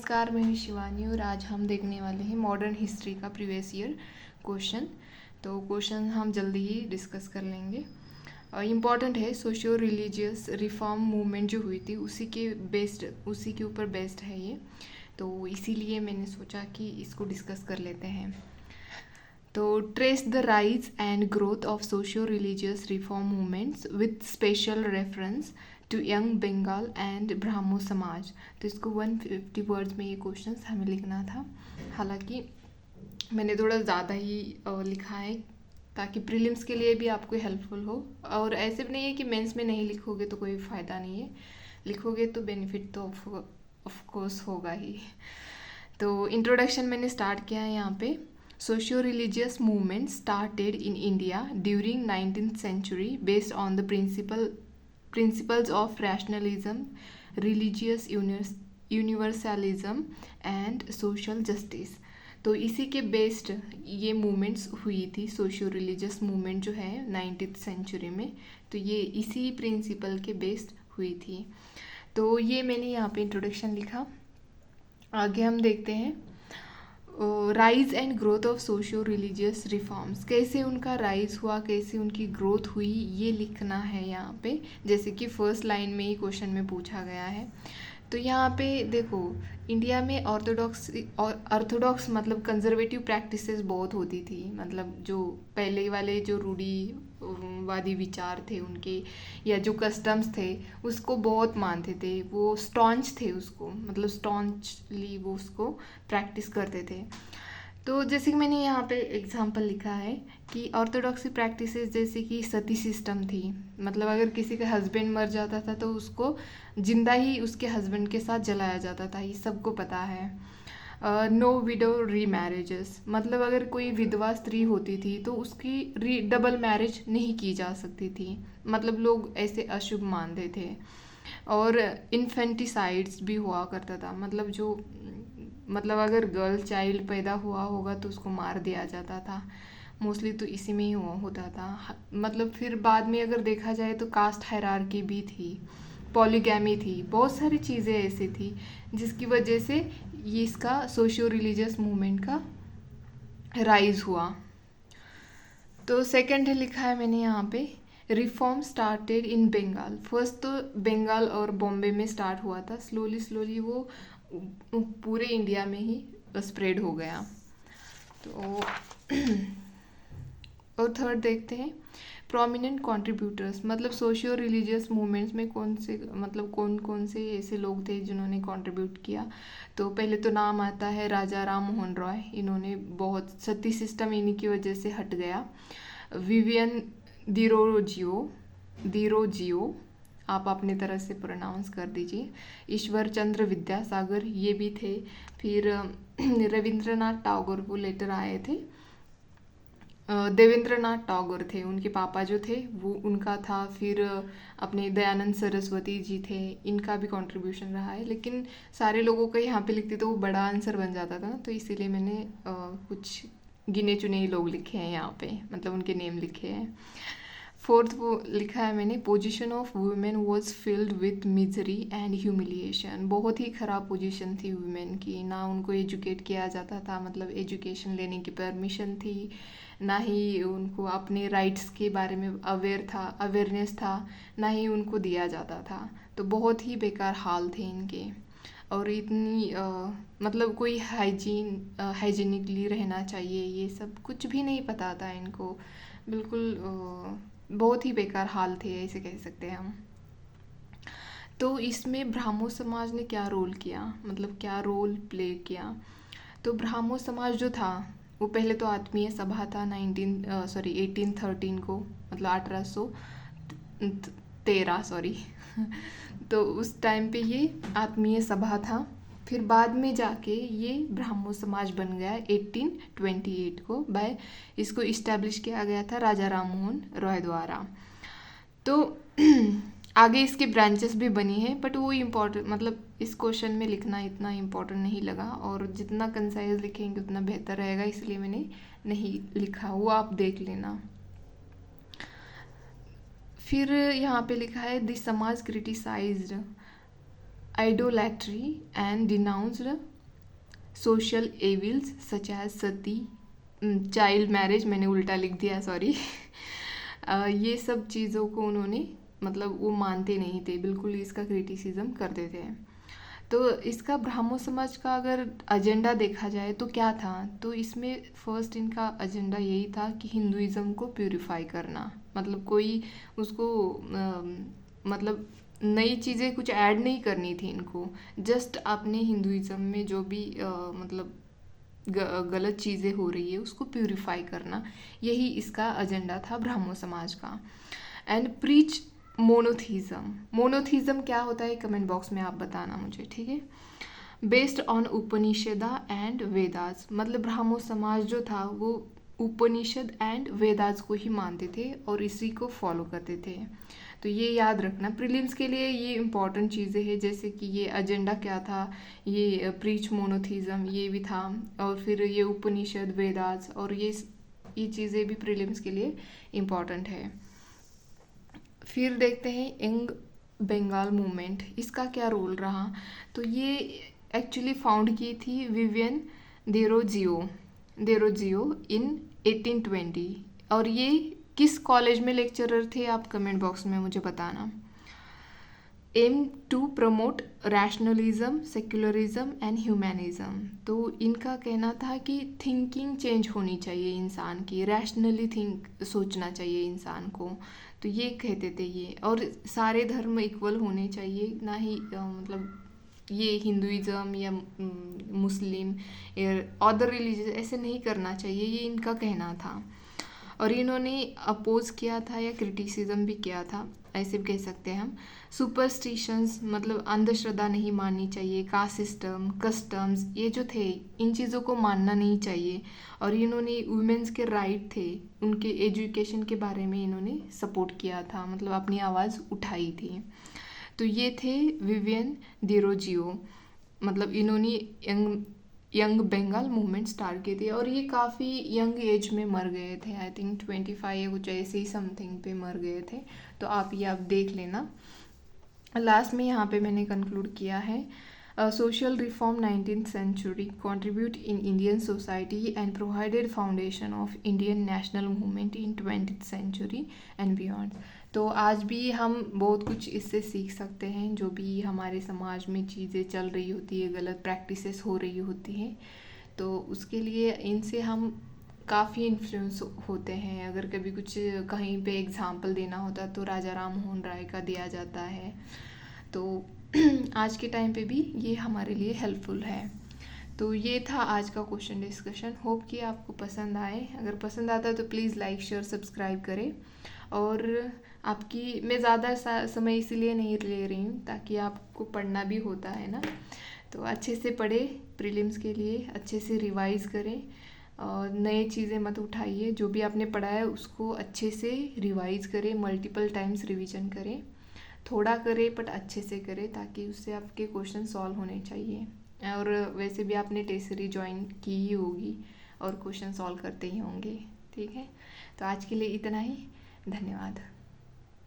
नमस्कार, मैं हूँ शिवानी और आज हम देखने वाले हैं मॉडर्न हिस्ट्री का प्रीवियस ईयर क्वेश्चन। तो क्वेश्चन हम जल्दी ही डिस्कस कर लेंगे। इम्पॉर्टेंट है, सोशियो रिलीजियस रिफॉर्म मूवमेंट जो हुई थी उसी के ऊपर बेस्ड है ये, तो इसीलिए मैंने सोचा कि इसको डिस्कस कर लेते हैं। तो trace the rise and growth of socio religious reform movements with special reference to young Bengal and Brahmo Samaj. तो इसको 150 वर्ड्स में ये क्वेश्चन हमें लिखना था। हालांकि मैंने थोड़ा ज़्यादा ही लिखा है ताकि प्रीलिम्स के लिए भी आपको हेल्पफुल हो, और ऐसे भी नहीं है कि मेंस में नहीं लिखोगे तो कोई फ़ायदा नहीं है, लिखोगे तो बेनिफिट तो ऑफ कोर्स होगा ही। तो इंट्रोडक्शन मैंने स्टार्ट किया है यहाँ पे। Socio religious movement started in India during 19th century based on the principles of rationalism, religious universalism and social justice। तो इसी के बेस्ड ये मूवमेंट्स हुई थी। सोशियो रिलीजियस मूवमेंट जो है 19th सेंचुरी में, तो ये इसी प्रिंसिपल के बेस्ड हुई थी। तो ये मैंने यहाँ पे इंट्रोडक्शन लिखा। आगे हम देखते हैं rise and growth of socio religious reforms. कैसे उनका राइज हुआ, कैसे उनकी ग्रोथ हुई, ये लिखना है यहाँ पे। जैसे कि फर्स्ट लाइन में ही क्वेश्चन में पूछा गया है। तो यहाँ पे देखो, इंडिया में ऑर्थोडॉक्स मतलब कंजर्वेटिव प्रैक्टिसेस बहुत होती थी। मतलब जो पहले वाले जो रूढ़िवादी विचार थे उनके, या जो कस्टम्स थे उसको बहुत मानते थे। वो स्टॉन्च थे, उसको मतलब स्टॉन्चली वो उसको प्रैक्टिस करते थे। तो जैसे कि मैंने यहाँ पे एग्जांपल लिखा है कि ऑर्थोडॉक्सी प्रैक्टिसेस जैसे कि सती सिस्टम थी। मतलब अगर किसी का हस्बैंड मर जाता था तो उसको जिंदा ही उसके हस्बैंड के साथ जलाया जाता था, ये सबको पता है। नो विडो री मैरिजेस, मतलब अगर कोई विधवा स्त्री होती थी तो उसकी डबल मैरिज नहीं की जा सकती थी, मतलब लोग ऐसे अशुभ मानते थे। और इन्फेंटिसाइड्स भी हुआ करता था, मतलब अगर गर्ल चाइल्ड पैदा हुआ होगा तो उसको मार दिया जाता था। मोस्टली तो इसी में ही होता था। मतलब फिर बाद में अगर देखा जाए तो कास्ट हायरार्की भी थी, पॉलीगैमी थी, बहुत सारी चीज़ें ऐसी थी जिसकी वजह से ये इसका सोशियो रिलीजियस मूवमेंट का राइज हुआ। तो सेकंड लिखा है मैंने यहाँ पे, reform started in Bengal. First तो बंगाल और बॉम्बे में स्टार्ट हुआ था, स्लोली वो पूरे इंडिया में ही स्प्रेड हो गया। तो और थर्ड देखते हैं, प्रोमिनेंट कंट्रीब्यूटर्स। मतलब सोशियो रिलीजियस मूवमेंट्स में कौन कौन से ऐसे लोग थे जिन्होंने कंट्रीब्यूट किया। तो पहले तो नाम आता है राजा राम मोहन रॉय, इन्होंने बहुत, सती सिस्टम इन्हीं की वजह से हट गया। विवियन दिरोजियो, आप अपने तरह से प्रोनाउंस कर दीजिए। ईश्वर चंद्र विद्यासागर, ये भी थे। फिर रविंद्रनाथ टैगोर वो लेटर आए थे। देवेंद्रनाथ टैगोर थे, उनके पापा जो थे वो उनका था। फिर अपने दयानंद सरस्वती जी थे, इनका भी कंट्रीब्यूशन रहा है। लेकिन सारे लोगों का यहाँ पे लिखते तो वो बड़ा आंसर बन जाता था ना, तो इसीलिए मैंने कुछ गिने चुने ही लोग लिखे हैं यहाँ पे, मतलब उनके नेम लिखे हैं। फोर्थ वो लिखा है मैंने, position of women was filled with misery and humiliation. बहुत ही ख़राब पोजीशन थी वुमेन की, ना उनको एजुकेट किया जाता था, मतलब एजुकेशन लेने की परमिशन थी, ना ही उनको अपने राइट्स के बारे में अवेयरनेस था, ना ही उनको दिया जाता था। तो बहुत ही बेकार हाल थे इनके। और इतनी मतलब कोई हाइजीनिकली रहना चाहिए, ये सब कुछ भी नहीं पता था इनको। बिल्कुल बहुत ही बेकार हाल थे, ऐसे कह सकते हैं हम। तो इसमें ब्राह्मो समाज ने क्या रोल किया, मतलब क्या रोल प्ले किया। तो ब्राह्मो समाज जो था वो पहले तो आत्मीय सभा था 1813 को, मतलब 1813 सॉरी तो उस टाइम पे ये आत्मीय सभा था। फिर बाद में जाके ये ब्राह्मो समाज बन गया 1828 को, इसको इस्टेब्लिश किया गया था राजा राम मोहन रॉय द्वारा। तो आगे इसके ब्रांचेस भी बनी हैं, बट वो इम्पोर्टेंट, मतलब इस क्वेश्चन में लिखना इतना इम्पोर्टेंट नहीं लगा, और जितना कंसाइज लिखेंगे उतना बेहतर रहेगा, इसलिए मैंने नहीं लिखा, वो आप देख लेना। फिर यहाँ पे लिखा है, this Samaj criticised idolatry and denounced social evils such as sati, child marriage, मैंने उल्टा लिख दिया सॉरी ये सब चीज़ों को उन्होंने मतलब वो मानते नहीं थे, बिल्कुल इसका क्रिटिसिज्म करते थे। तो इसका ब्राह्मो समाज का अगर एजेंडा देखा जाए तो क्या था, तो इसमें फर्स्ट इनका एजेंडा यही था कि हिंदुइज़्म को प्यूरिफाई करना, मतलब कोई उसको मतलब नई चीज़ें कुछ ऐड नहीं करनी थी इनको, जस्ट अपने हिंदुइज़्म में जो भी मतलब गलत चीज़ें हो रही है उसको प्यूरिफाई करना, यही इसका एजेंडा था ब्राह्मो समाज का। एंड प्रीच मोनोथीज़म, मोनोथीज़म क्या होता है कमेंट बॉक्स में आप बताना मुझे, ठीक है। बेस्ड ऑन उपनिषदा एंड वेदास, मतलब ब्राह्मो समाज जो था वो उपनिषद एंड वेदास को ही मानते थे और इसी को फॉलो करते थे। तो ये याद रखना, प्रीलिम्स के लिए ये इम्पॉर्टेंट चीज़ें हैं, जैसे कि ये एजेंडा क्या था, ये प्रीच मोनोथीज़म ये भी था, और फिर ये उपनिषद वेदास, और ये चीज़ें भी प्रीलिम्स के लिए इम्पॉर्टेंट है। फिर देखते हैं यंग बंगाल मूवमेंट, इसका क्या रोल रहा, तो ये एक्चुअली फाउंड की थी विवियन देरोजियो इन 1820, और ये किस कॉलेज में लेक्चरर थे आप कमेंट बॉक्स में मुझे बताना। Aim to promote rationalism, secularism and humanism, तो इनका कहना था कि थिंकिंग चेंज होनी चाहिए इंसान की, रैशनली थिंक सोचना चाहिए इंसान को, तो ये कहते थे ये, और सारे धर्म इक्वल होने चाहिए, ना ही मतलब ये हिंदुइज़्म या मुस्लिम या अदर रिलीजन ऐसे नहीं करना चाहिए, ये इनका कहना था। और इन्होंने अपोज किया था या क्रिटिसिज्म भी किया था, ऐसे भी कह सकते हैं हम। सुपरस्टिशंस मतलब अंधश्रद्धा नहीं माननी चाहिए, कास्ट सिस्टम, कस्टम्स, ये जो थे इन चीज़ों को मानना नहीं चाहिए। और इन्होंने वुमेन्स के राइट थे, उनके एजुकेशन के बारे में इन्होंने सपोर्ट किया था, मतलब अपनी आवाज़ उठाई थी। तो ये थे विवियन देरोजियो, मतलब इन्होंने यंग बंगाल मूवमेंट स्टार्ट किए थे, और ये काफ़ी यंग एज में मर गए थे, आई थिंक 25 या कुछ ऐसे ही समथिंग पे मर गए थे। तो आप देख लेना। लास्ट में यहाँ पे मैंने कंक्लूड किया है, social reform 19th century contribute in Indian society and provided foundation of Indian national movement in 20th century and beyond। तो आज भी हम बहुत कुछ इससे सीख सकते हैं, जो भी हमारे समाज में चीज़ें चल रही होती है, गलत प्रैक्टिसेस हो रही होती हैं, तो उसके लिए इनसे हम काफ़ी इन्फ्लुएंस होते हैं। अगर कभी कुछ कहीं पे एग्जाम्पल देना होता तो राजा राम मोहन राय का दिया जाता है, तो आज के टाइम पे भी ये हमारे लिए हेल्पफुल है। तो ये था आज का क्वेश्चन डिस्कशन, होप कि आपको पसंद आए। अगर पसंद आता है तो प्लीज़ लाइक शेयर सब्सक्राइब करें, और आपकी मैं ज़्यादा समय इसीलिए नहीं ले रही हूँ ताकि आपको पढ़ना भी होता है ना, तो अच्छे से पढ़े, प्रीलिम्स के लिए अच्छे से रिवाइज़ करें, और नए चीज़ें मत उठाइए, जो भी आपने पढ़ा है उसको अच्छे से रिवाइज़ करें, मल्टीपल टाइम्स रिवीजन करें, थोड़ा करें बट अच्छे से करें, ताकि उससे आपके क्वेश्चन सॉल्व होने चाहिए। और वैसे भी आपने टेसरी ज्वाइन की ही होगी और क्वेश्चन सॉल्व करते ही होंगे, ठीक है। तो आज के लिए इतना ही, धन्यवाद।